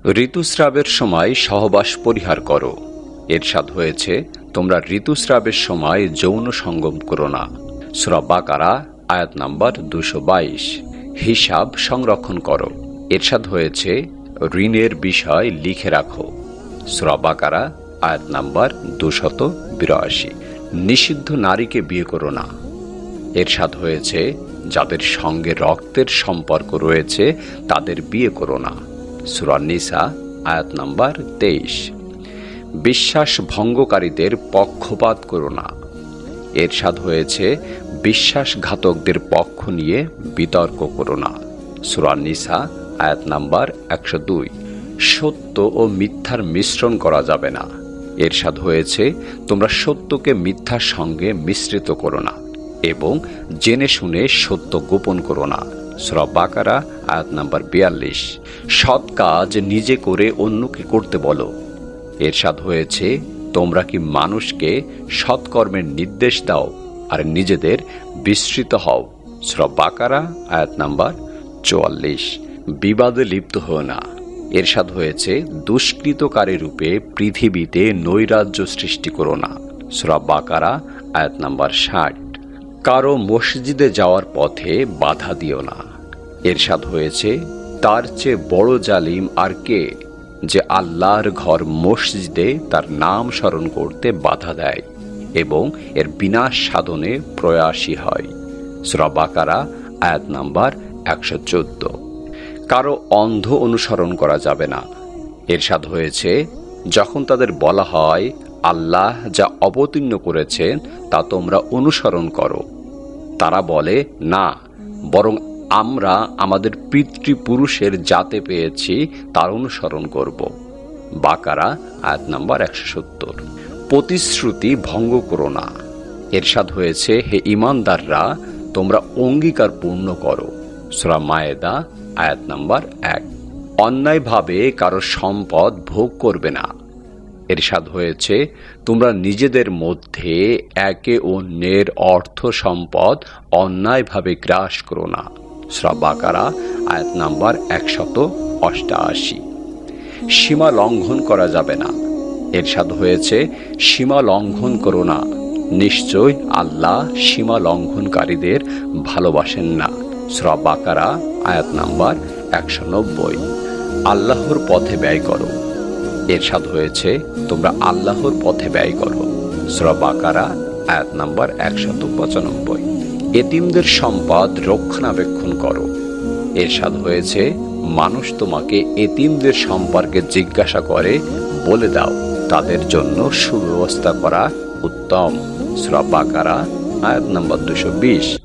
ঋতুস্রাবের সময় সহবাস পরিহার করো। এরশাদ হয়েছে, তোমরা ঋতুস্রাবের সময় যৌন সঙ্গম করো না। সূরা বাকারা আয়াত নাম্বার 222। হিসাব সংরক্ষণ করো। এরশাদ হয়েছে, ঋণের বিষয় লিখে রাখো। সূরা বাকারা আয়াত নাম্বার 282। নিষিদ্ধ নারীকে বিয়ে করো না। এরশাদ হয়েছে, যাদের সঙ্গে রক্তের সম্পর্ক রয়েছে তাদের বিয়ে করো না। সূরা নিসা আয়াত নাম্বার 23। বিশ্বাস ভঙ্গকারীদের পক্ষপাত করো না। এরশাদ হয়েছে, বিশ্বাসঘাতকদের পক্ষ নিয়ে বিতর্ক করো না। সূরা নিসা আয়াত নাম্বার 102। সত্য ও মিথ্যার মিশ্রণ করা যাবে না। এরশাদ হয়েছে, তোমরা সত্যকে মিথ্যার সঙ্গে মিশ্রিত করো না এবং জেনে শুনে সত্য গোপন করো না। সূরা বাকারা আয়াত নাম্বার 42। সৎ কাজ নিজে করে অন্যকে করতে বলো। এরশাদ হয়েছে, তোমরা কি মানুষকে সৎকর্মের নির্দেশ দাও আর নিজেদের বিস্মৃত হও। সূরা বাকারা আয়াত নাম্বার 44। বিবাদে লিপ্ত হও না। এরশাদ হয়েছে, দুষ্কৃতকারী রূপে পৃথিবীতে নৈরাজ্য সৃষ্টি করো না। সূরা বাকারা আয়াত নাম্বার 60। কারো মসজিদে যাওয়ার পথে বাধা দিও না। এরশাদ হয়েছে, তার চেয়ে বড় জালিম আর কে, যে আল্লাহর ঘর মসজিদে তার নাম স্মরণ করতে বাধা দেয় এবং এর বিনাশ সাধনে প্রয়াসী হয়। সূরা বাকারা আয়াত নাম্বার 114। কারো অন্ধ অনুসরণ করা যাবে না। এরশাদ হয়েছে, যখন তাদের বলা হয় আল্লাহ যা অবতীর্ণ করেছেন তা তোমরা অনুসরণ করো, তারা বলে, না, বরং আমরা আমাদের পিতৃপুরুষের যাতে পেয়েছি তার অনুসরণ করব। বাকারা আয়াত নাম্বার 170। প্রতিশ্রুতি ভঙ্গ করো না। এরশাদ হয়েছে, হে ঈমানদাররা, তোমরা অঙ্গীকার পূর্ণ করো। সূরা মায়েদা আয়াত নাম্বার 1। অন্যায়ভাবে কারো সম্পদ ভোগ করবে না। এরশাদ হয়েছে, তোমরা নিজেদের মধ্যে একে অন্যের অর্থ সম্পদ অন্যায়ভাবে গ্রাস করো না। সূরা বাকারা আয়াত নাম্বার 188। সীমা লঙ্ঘন করা যাবে না। এরশাদ হয়েছে, সীমা লঙ্ঘন করো না। নিশ্চয় আল্লাহ সীমা লঙ্ঘনকারীদের ভালোবাসেন না। সূরা বাকারা আয়াত নাম্বার 190। আল্লাহর পথে ব্যয় করো। এরশাদ হয়েছে, তোমরা আল্লাহর পথে ব্যয় করো। সূরা বাকারা আয়াত নাম্বার 195। এতিমদের সম্পদ রক্ষণাবেক্ষণ করো। এরশাদ হয়েছে, মানুষ তোমাকে এতিমদের সম্পর্কে জিজ্ঞাসা করে, বলে দাও তাদের জন্য সুব্যবস্থা করা উত্তম। সূরা বাকারা আয়াত নাম্বার 220।